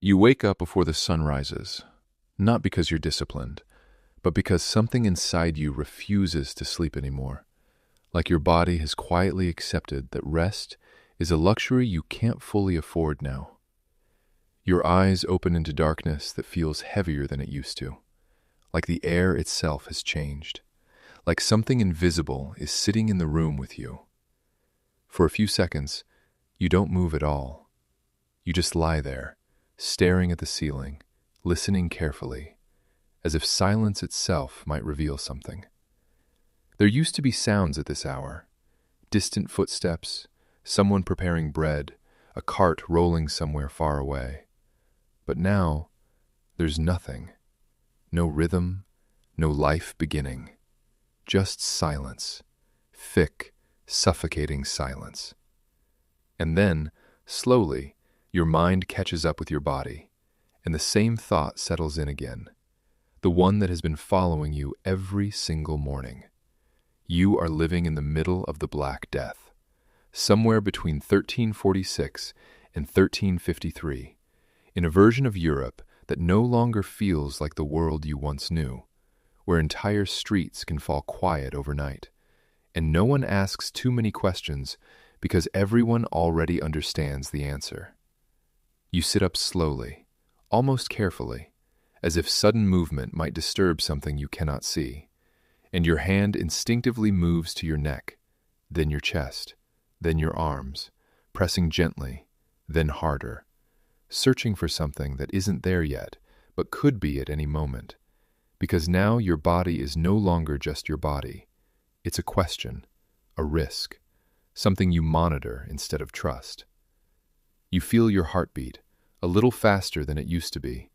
You wake up before the sun rises, not because you're disciplined, but because something inside you refuses to sleep anymore, like your body has quietly accepted that rest is a luxury you can't fully afford now. Your eyes open into darkness that feels heavier than it used to, like the air itself has changed, like something invisible is sitting in the room with you. For a few seconds, you don't move at all. You just lie there, staring at the ceiling, listening carefully, as if silence itself might reveal something. There used to be sounds at this hour, distant footsteps, someone preparing bread, a cart rolling somewhere far away. But now, there's nothing. No rhythm, no life beginning. Just silence. Thick, suffocating silence. And then, slowly, your mind catches up with your body, and the same thought settles in again, the one that has been following you every single morning. You are living in the middle of the Black Death, somewhere between 1346 and 1353, in a version of Europe that no longer feels like the world you once knew, where entire streets can fall quiet overnight, and no one asks too many questions because everyone already understands the answer. You sit up slowly, almost carefully, as if sudden movement might disturb something you cannot see, and your hand instinctively moves to your neck, then your chest, then your arms, pressing gently, then harder, searching for something that isn't there yet, but could be at any moment, because now your body is no longer just your body. It's a question, a risk, something you monitor instead of trust. You feel your heartbeat, a little faster than it used to be,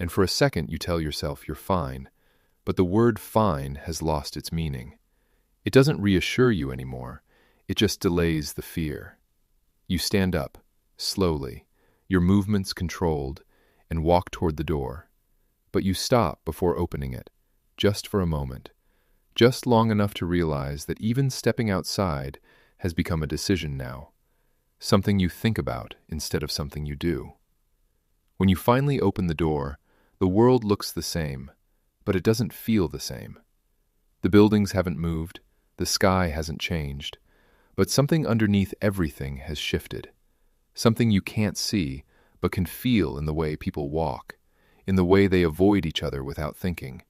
and for a second you tell yourself you're fine, but the word fine has lost its meaning. It doesn't reassure you anymore, it just delays the fear. You stand up, slowly, your movements controlled, and walk toward the door. But you stop before opening it, just for a moment, just long enough to realize that even stepping outside has become a decision now, something you think about instead of something you do. When you finally open the door, the world looks the same, but it doesn't feel the same. The buildings haven't moved, the sky hasn't changed, but something underneath everything has shifted, something you can't see but can feel in the way people walk, in the way they avoid each other without thinking,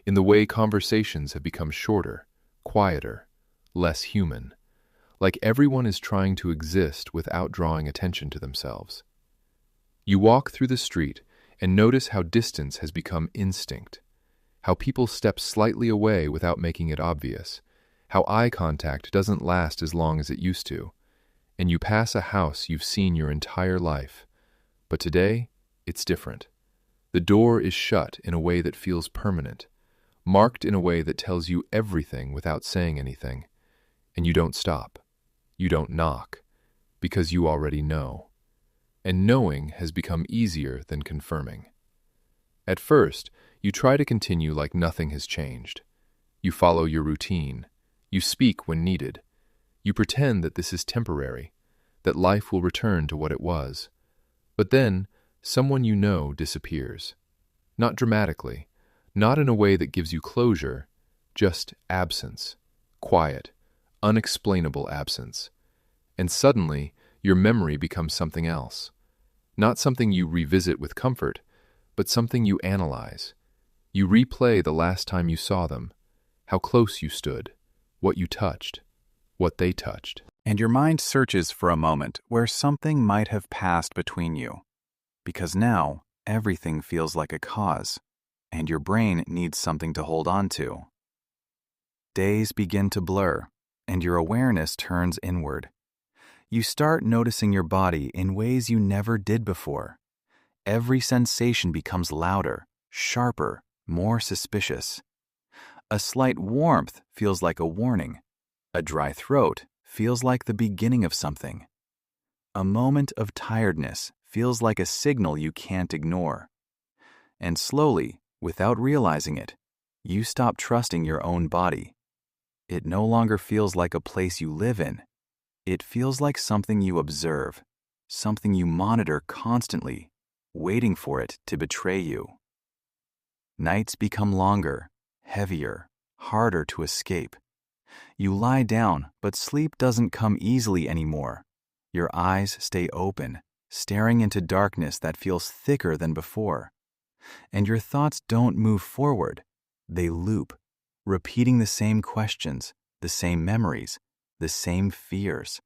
in the way conversations have become shorter, quieter, less human, like everyone is trying to exist without drawing attention to themselves. You walk through the street and notice how distance has become instinct, how people step slightly away without making it obvious, how eye contact doesn't last as long as it used to, and you pass a house you've seen your entire life. But today, it's different. The door is shut in a way that feels permanent, marked in a way that tells you everything without saying anything, and you don't stop. You don't knock, because you already know. And knowing has become easier than confirming. At first, you try to continue like nothing has changed. You follow your routine. You speak when needed. You pretend that this is temporary, that life will return to what it was. But then, someone you know disappears. Not dramatically, not in a way that gives you closure, just absence, quiet, unexplainable absence. And suddenly, your memory becomes something else. Not something you revisit with comfort, but something you analyze. You replay the last time you saw them, how close you stood, what you touched, what they touched. And your mind searches for a moment where something might have passed between you. Because now, everything feels like a cause, and your brain needs something to hold on to. Days begin to blur, and your awareness turns inward. You start noticing your body in ways you never did before. Every sensation becomes louder, sharper, more suspicious. A slight warmth feels like a warning. A dry throat feels like the beginning of something. A moment of tiredness feels like a signal you can't ignore. And slowly, without realizing it, you stop trusting your own body. It no longer feels like a place you live in. It feels like something you observe, something you monitor constantly, waiting for it to betray you. Nights become longer, heavier, harder to escape. You lie down, but sleep doesn't come easily anymore. Your eyes stay open, staring into darkness that feels thicker than before. And your thoughts don't move forward. They loop, repeating the same questions, the same memories, the same fears.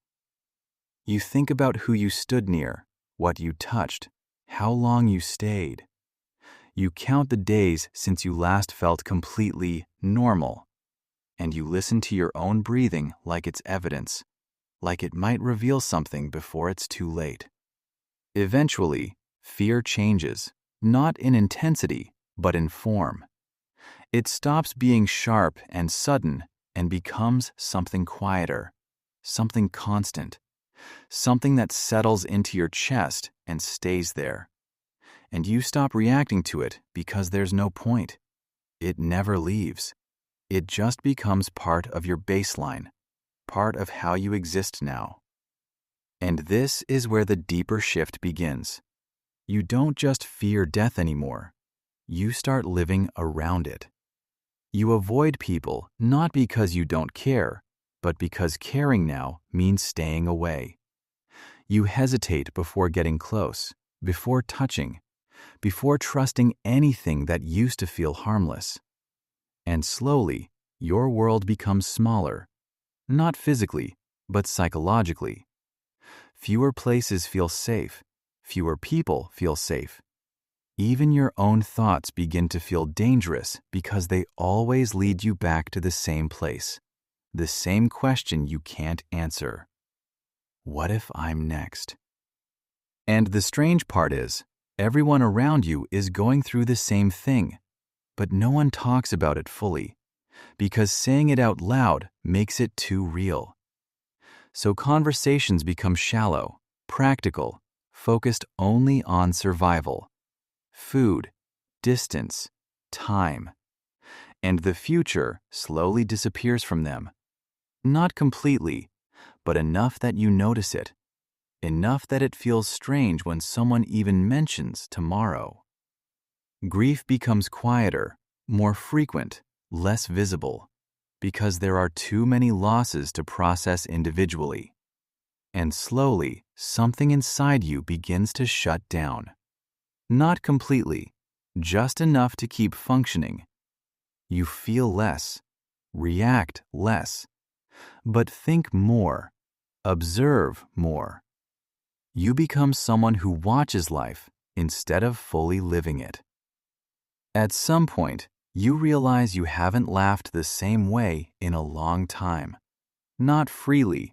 You think about who you stood near, what you touched, how long you stayed. You count the days since you last felt completely normal. And you listen to your own breathing like it's evidence, like it might reveal something before it's too late. Eventually, fear changes, not in intensity, but in form. It stops being sharp and sudden and becomes something quieter, something constant, something that settles into your chest and stays there. And you stop reacting to it because there's no point. It never leaves. It just becomes part of your baseline, part of how you exist now. And this is where the deeper shift begins. You don't just fear death anymore. You start living around it. You avoid people not because you don't care, but because caring now means staying away. You hesitate before getting close, before touching, before trusting anything that used to feel harmless. And slowly, your world becomes smaller, not physically, but psychologically. Fewer places feel safe, fewer people feel safe. Even your own thoughts begin to feel dangerous because they always lead you back to the same place, the same question you can't answer. What if I'm next? And the strange part is, everyone around you is going through the same thing, but no one talks about it fully, because saying it out loud makes it too real. So conversations become shallow, practical, focused only on survival. Food, distance, time. And the future slowly disappears from them. Not completely, but enough that you notice it. Enough that it feels strange when someone even mentions tomorrow. Grief becomes quieter, more frequent, less visible, because there are too many losses to process individually. And slowly, something inside you begins to shut down. Not completely, just enough to keep functioning. You feel less, react less, but think more, observe more. You become someone who watches life instead of fully living it. At some point, you realize you haven't laughed the same way in a long time. Not freely,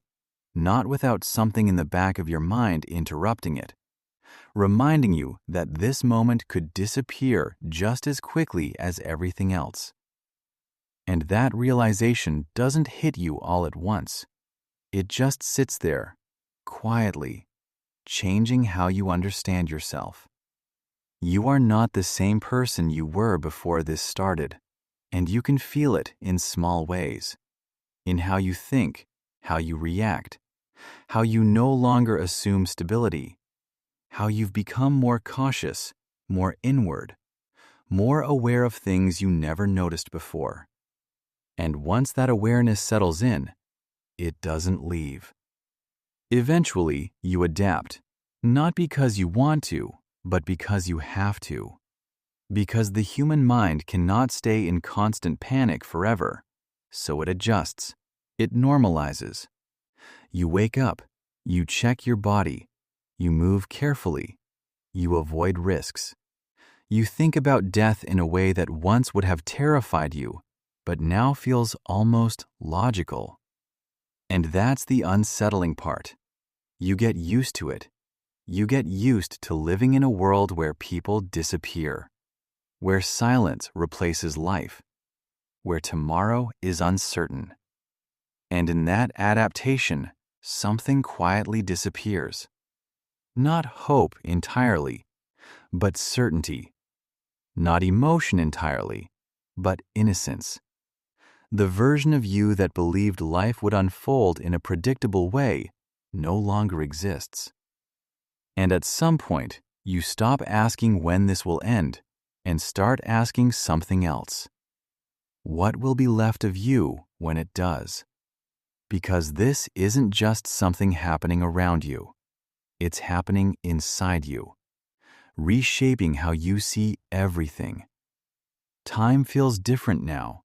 not without something in the back of your mind interrupting it, reminding you that this moment could disappear just as quickly as everything else. And that realization doesn't hit you all at once. It just sits there, quietly, changing how you understand yourself. You are not the same person you were before this started, and you can feel it in small ways. In how you think, how you react, how you no longer assume stability, how you've become more cautious, more inward, more aware of things you never noticed before. And once that awareness settles in, it doesn't leave. Eventually, you adapt, not because you want to, but because you have to. Because the human mind cannot stay in constant panic forever, so it adjusts, it normalizes. You wake up, you check your body, you move carefully, you avoid risks. You think about death in a way that once would have terrified you, but now feels almost logical. And that's the unsettling part. You get used to it. You get used to living in a world where people disappear, where silence replaces life, where tomorrow is uncertain. And in that adaptation, something quietly disappears. Not hope entirely, but certainty. Not emotion entirely, but innocence. The version of you that believed life would unfold in a predictable way no longer exists. And at some point, You stop asking when this will end and start asking something else. What will be left of you when it does? Because this isn't just something happening around you. It's happening inside you, reshaping how you see everything. Time feels different now,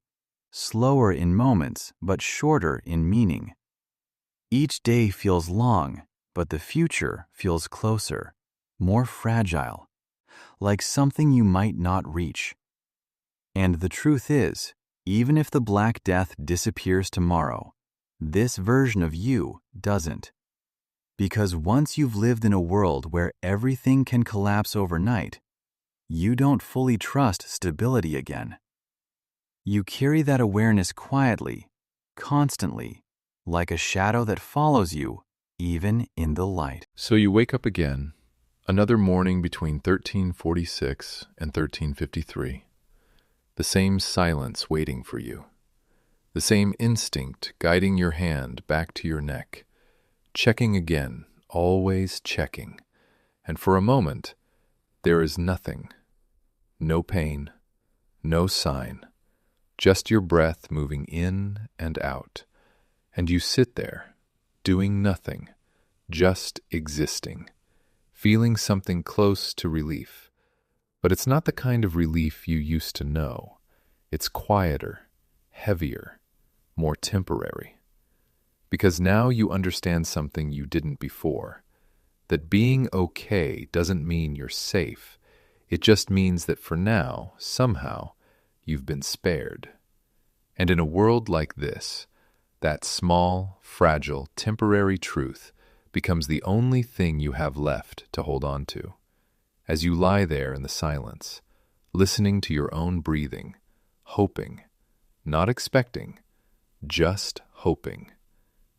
slower in moments, but shorter in meaning. Each day feels long, but the future feels closer, more fragile, like something you might not reach. And the truth is, even if the Black Death disappears tomorrow, this version of you doesn't. Because once you've lived in a world where everything can collapse overnight, you don't fully trust stability again. You carry that awareness quietly, constantly, like a shadow that follows you, even in the light. So you wake up again, another morning between 1346 and 1353. The same silence waiting for you. The same instinct guiding your hand back to your neck. Checking again, always checking. And for a moment, there is nothing. No pain, no sign. Just your breath moving in and out. And you sit there, doing nothing, just existing, feeling something close to relief. But it's not the kind of relief you used to know. It's quieter, heavier, more temporary. Because now you understand something you didn't before. That being okay doesn't mean you're safe. It just means that for now, somehow, you've been spared. And in a world like this, that small, fragile, temporary truth becomes the only thing you have left to hold on to. As you lie there in the silence, listening to your own breathing, hoping, not expecting, just hoping,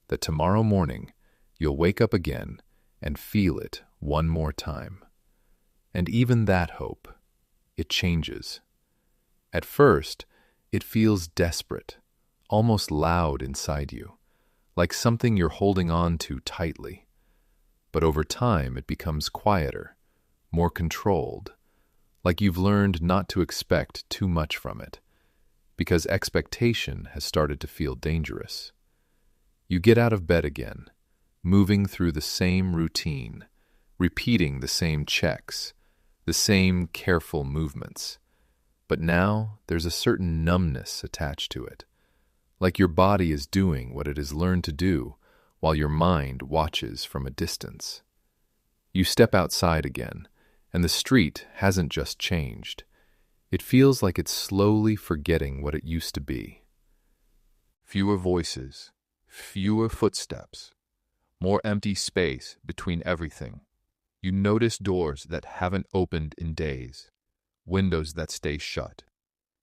that tomorrow morning you'll wake up again and feel it one more time. And even that hope, it changes. At first, it feels desperate, almost loud inside you, like something you're holding on to tightly. But over time, it becomes quieter, more controlled, like you've learned not to expect too much from it, because expectation has started to feel dangerous. You get out of bed again, moving through the same routine, repeating the same checks, the same careful movements. But now there's a certain numbness attached to it, like your body is doing what it has learned to do while your mind watches from a distance. You step outside again, and the street hasn't just changed. It feels like it's slowly forgetting what it used to be. Fewer voices, fewer footsteps, more empty space between everything. You notice doors that haven't opened in days, windows that stay shut,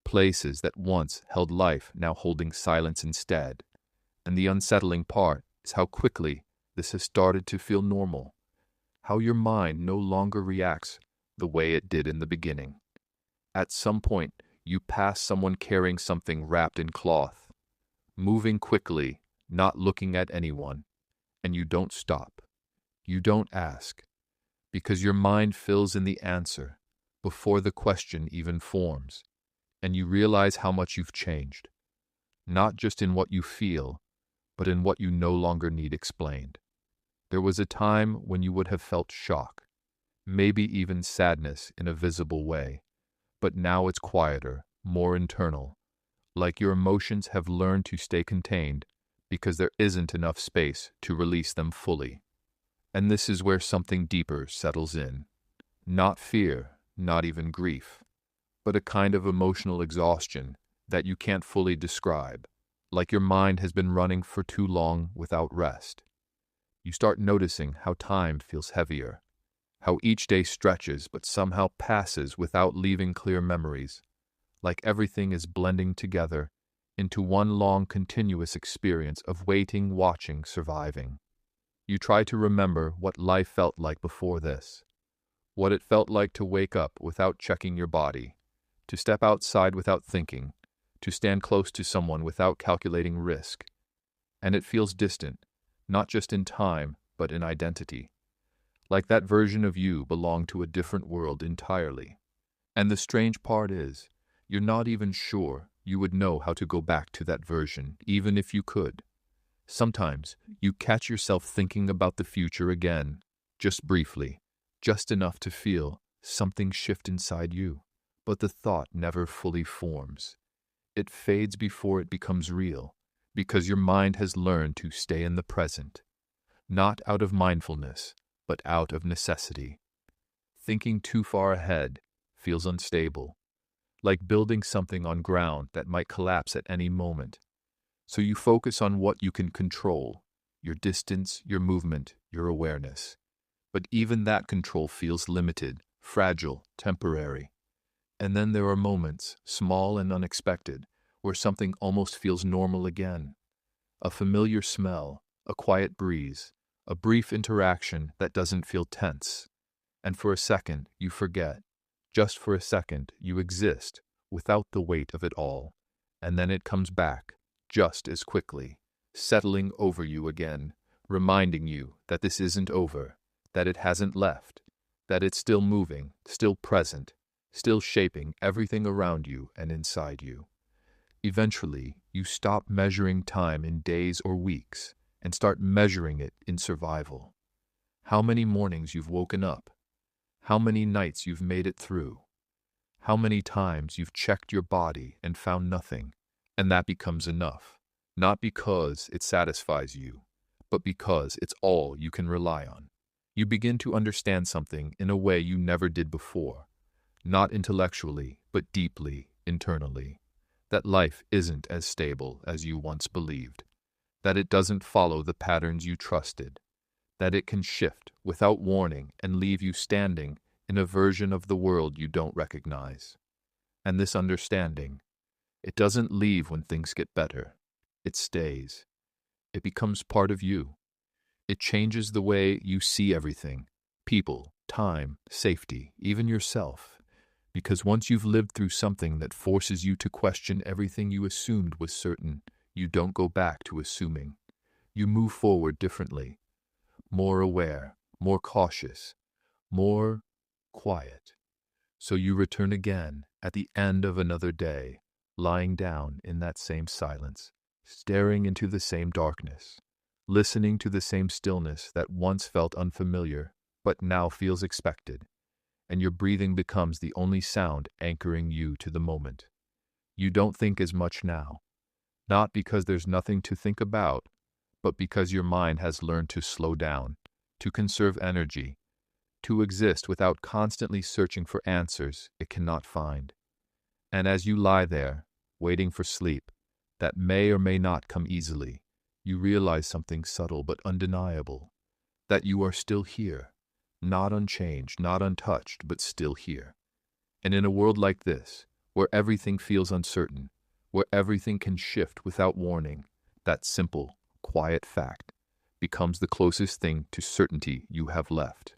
places that once held life now holding silence instead. And the unsettling part is how quickly this has started to feel normal, how your mind no longer reacts the way it did in the beginning. At some point, you pass someone carrying something wrapped in cloth, moving quickly, not looking at anyone, and you don't stop. You don't ask, because your mind fills in the answer before the question even forms, and you realize how much you've changed, not just in what you feel, but in what you no longer need explained. There was a time when you would have felt shock, maybe even sadness in a visible way, but now it's quieter, more internal, like your emotions have learned to stay contained because there isn't enough space to release them fully. And this is where something deeper settles in. Not fear, not even grief, but a kind of emotional exhaustion that you can't fully describe, like your mind has been running for too long without rest. You start noticing how time feels heavier, how each day stretches but somehow passes without leaving clear memories, like everything is blending together into one long continuous experience of waiting, watching, surviving. You try to remember what life felt like before this, what it felt like to wake up without checking your body, to step outside without thinking, to stand close to someone without calculating risk. And it feels distant, not just in time, but in identity. like that version of you belonged to a different world entirely. And the strange part is, you're not even sure you would know how to go back to that version, even if you could. Sometimes you catch yourself thinking about the future again, just briefly, just enough to feel something shift inside you, but the thought never fully forms. It fades before it becomes real, because your mind has learned to stay in the present, not out of mindfulness, but out of necessity. Thinking too far ahead feels unstable, like building something on ground that might collapse at any moment. So you focus on what you can control, your distance, your movement, your awareness. But even that control feels limited, fragile, temporary. And then there are moments, small and unexpected, where something almost feels normal again. A familiar smell, a quiet breeze, a brief interaction that doesn't feel tense. And for a second, you forget. Just for a second, you exist, without the weight of it all. And then it comes back, just as quickly, settling over you again, reminding you that this isn't over, that it hasn't left, that it's still moving, still present, still shaping everything around you and inside you. Eventually, you stop measuring time in days or weeks and start measuring it in survival. How many mornings you've woken up, how many nights you've made it through, how many times you've checked your body and found nothing, and that becomes enough, not because it satisfies you, but because it's all you can rely on. You begin to understand something in a way you never did before, not intellectually, but deeply, internally. That life isn't as stable as you once believed, that it doesn't follow the patterns you trusted, that it can shift without warning and leave you standing in a version of the world you don't recognize. And this understanding, it doesn't leave when things get better. It stays. It becomes part of you. It changes the way you see everything, people, time, safety, even yourself. Because once you've lived through something that forces you to question everything you assumed was certain, you don't go back to assuming. You move forward differently, more aware, more cautious, more quiet. So you return again at the end of another day, lying down in that same silence, staring into the same darkness, listening to the same stillness that once felt unfamiliar, but now feels expected. And your breathing becomes the only sound anchoring you to the moment. You don't think as much now, not because there's nothing to think about, but because your mind has learned to slow down, to conserve energy, to exist without constantly searching for answers it cannot find. And as you lie there, waiting for sleep, that may or may not come easily, you realize something subtle but undeniable, that you are still here. Not unchanged, not untouched, but still here. And in a world like this, where everything feels uncertain, where everything can shift without warning, that simple, quiet fact becomes the closest thing to certainty you have left.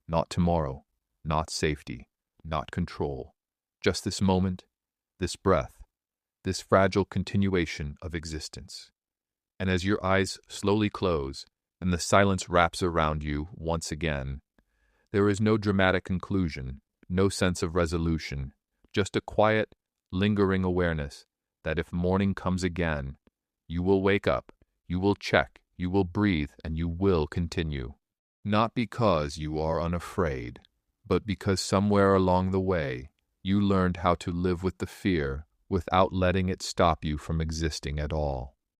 Not tomorrow, not safety, not control, just this moment, this breath, this fragile continuation of existence. And as your eyes slowly close and the silence wraps around you once again, there is no dramatic conclusion, no sense of resolution, just a quiet, lingering awareness that if morning comes again, you will wake up, you will check, you will breathe, and you will continue. Not because you are unafraid, but because somewhere along the way, you learned how to live with the fear without letting it stop you from existing at all.